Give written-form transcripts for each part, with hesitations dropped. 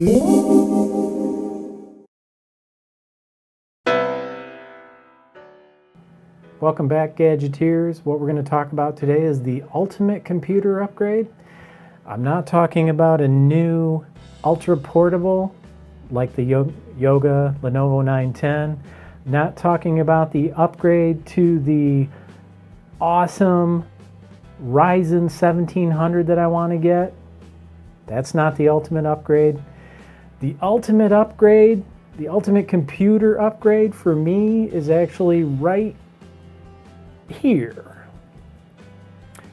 Welcome back, Gadgeteers. What we're going to talk about today is the ultimate computer upgrade. I'm not talking about a new ultra portable like the Yoga Lenovo 910. Not talking about the upgrade to the awesome Ryzen 1700 that I want to get. That's not the ultimate upgrade. The ultimate upgrade, the ultimate computer upgrade for me is actually right here.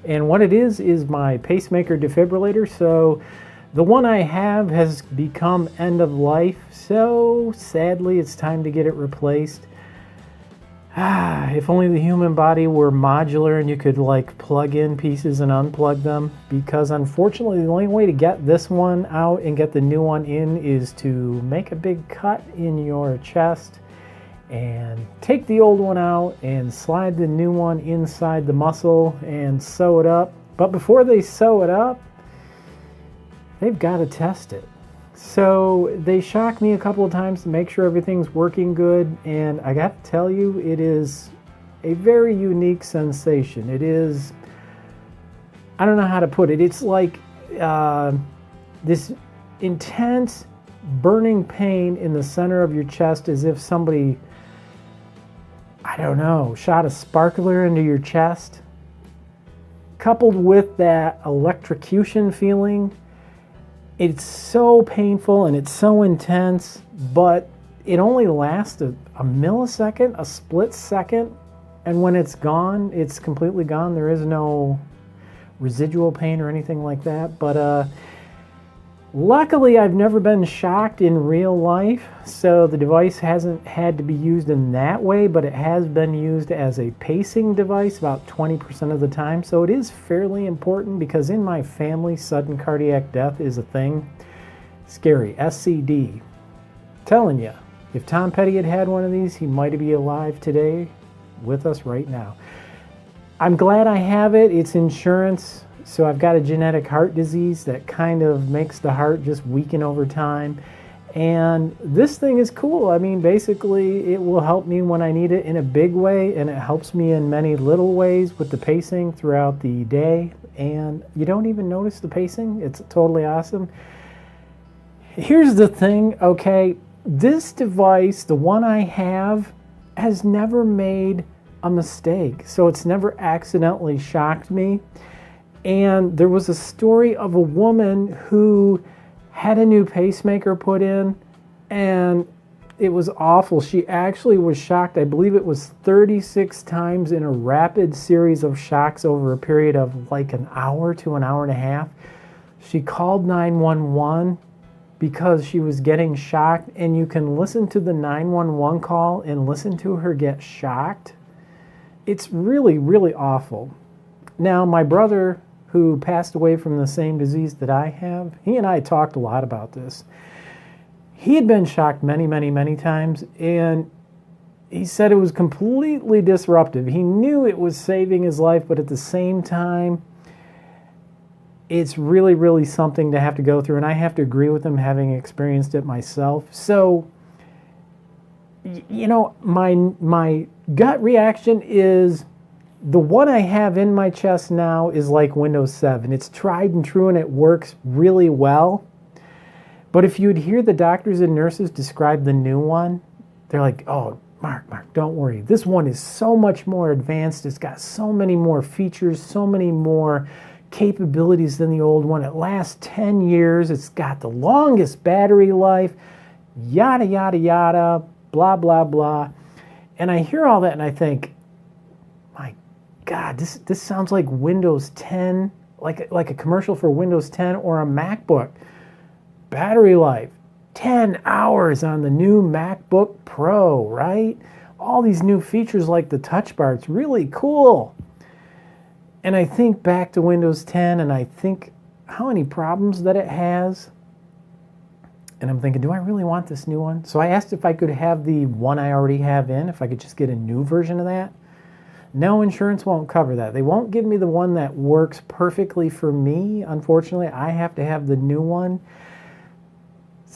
And what it is my pacemaker defibrillator. So the one I have has become end of life, so sadly it's time to get it replaced. If only the human body were modular and you could like plug in pieces and unplug them, because unfortunately the only way to get this one out and get the new one in is to make a big cut in your chest and take the old one out and slide the new one inside the muscle and sew it up. But before they sew it up, they've got to test it. So they shocked me a couple of times to make sure everything's working good, and I got to tell you, it is a very unique sensation. It is, I don't know how to put it, it's like this intense burning pain in the center of your chest, as if somebody, I don't know, shot a sparkler into your chest, coupled with that electrocution feeling. It's so painful and it's so intense, but it only lasts a millisecond, a split second, and when it's gone, it's completely gone. There is no residual pain or anything like that. But luckily, I've never been shocked in real life, so the device hasn't had to be used in that way, but it has been used as a pacing device about 20% of the time. So it is fairly important, because in my family, sudden cardiac death is a thing. Scary. SCD. Telling you, if Tom Petty had one of these, he might be alive today with us right now. I'm glad I have it. It's insurance. So I've got a genetic heart disease that kind of makes the heart just weaken over time. And this thing is cool. I mean, basically, it will help me when I need it in a big way, and it helps me in many little ways with the pacing throughout the day. And you don't even notice the pacing. It's totally awesome. Here's the thing, okay? This device, the one I have, has never made a mistake. So it's never accidentally shocked me. And there was a story of a woman who had a new pacemaker put in, and it was awful. She actually was shocked. I believe it was 36 times in a rapid series of shocks over a period of like an hour to an hour and a half. She called 911 because she was getting shocked, and you can listen to the 911 call and listen to her get shocked. It's really, really awful. Now, my brother, who passed away from the same disease that I have, he and I talked a lot about this. He had been shocked many, many, many times, and he said it was completely disruptive. He knew it was saving his life, but at the same time, it's really, really something to have to go through, and I have to agree with him, having experienced it myself. So, you know, my gut reaction is, the one I have in my chest now is like Windows 7. It's tried and true, and it works really well. But if you'd hear the doctors and nurses describe the new one, they're like, oh, Mark, don't worry. This one is so much more advanced. It's got so many more features, so many more capabilities than the old one. It lasts 10 years. It's got the longest battery life, yada, yada, yada, blah, blah, blah. And I hear all that and I think, God, this sounds like Windows 10, like a commercial for Windows 10 or a MacBook. Battery life, 10 hours on the new MacBook Pro, right? All these new features like the touch bar, it's really cool. And I think back to Windows 10 and I think how many problems that it has. And I'm thinking, do I really want this new one? So I asked if I could have the one I already have if I could just get a new version of that. No, insurance won't cover that. They won't give me the one that works perfectly for me. Unfortunately, I have to have the new one.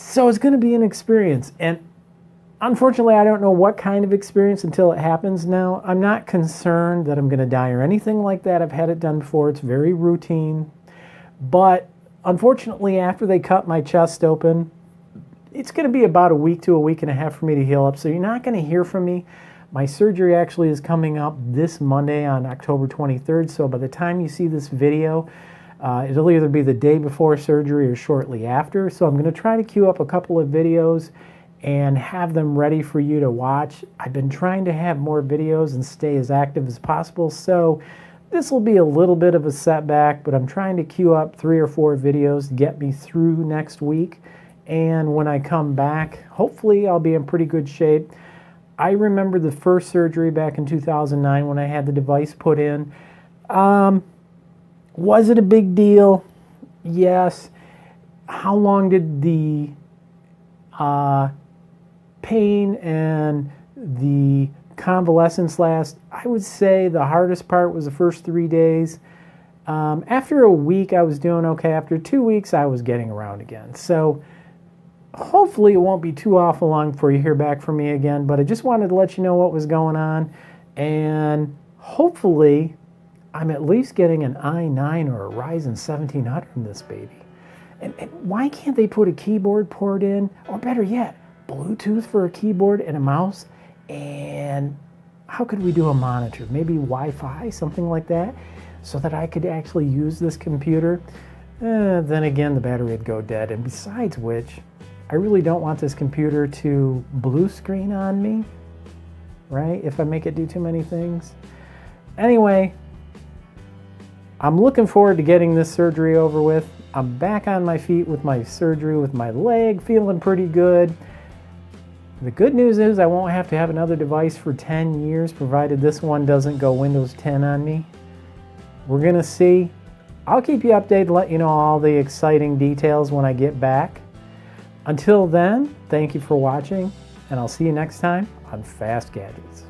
So it's going to be an experience. And unfortunately, I don't know what kind of experience until it happens now. I'm not concerned that I'm going to die or anything like that. I've had it done before. It's very routine. But unfortunately, after they cut my chest open, it's going to be about a week to a week and a half for me to heal up. So you're not going to hear from me. My surgery actually is coming up this Monday on October 23rd. So by the time you see this video, it'll either be the day before surgery or shortly after. So I'm going to try to queue up a couple of videos and have them ready for you to watch. I've been trying to have more videos and stay as active as possible. So this will be a little bit of a setback, but I'm trying to queue up 3 or 4 videos to get me through next week. And when I come back, hopefully I'll be in pretty good shape. I remember the first surgery back in 2009 when I had the device put in. Was it a big deal? Yes. How long did the pain and the convalescence last? I would say the hardest part was the first 3 days. After a week, I was doing okay. After 2 weeks, I was getting around again. So hopefully it won't be too awful long before you hear back from me again, but I just wanted to let you know what was going on, and hopefully I'm at least getting an i9 or a Ryzen 1700 in this baby. And why can't they put a keyboard port in, or better yet, Bluetooth for a keyboard and a mouse? And how could we do a monitor? Maybe Wi-Fi, something like that, so that I could actually use this computer. Then again, the battery would go dead. And besides which, I really don't want this computer to blue screen on me, right? If I make it do too many things. Anyway, I'm looking forward to getting this surgery over with. I'm back on my feet with my surgery, with my leg, feeling pretty good. The good news is I won't have to have another device for 10 years, provided this one doesn't go Windows 10 on me. We're gonna see. I'll keep you updated, let you know all the exciting details when I get back. Until then, thank you for watching, and I'll see you next time on Fast Gadgets.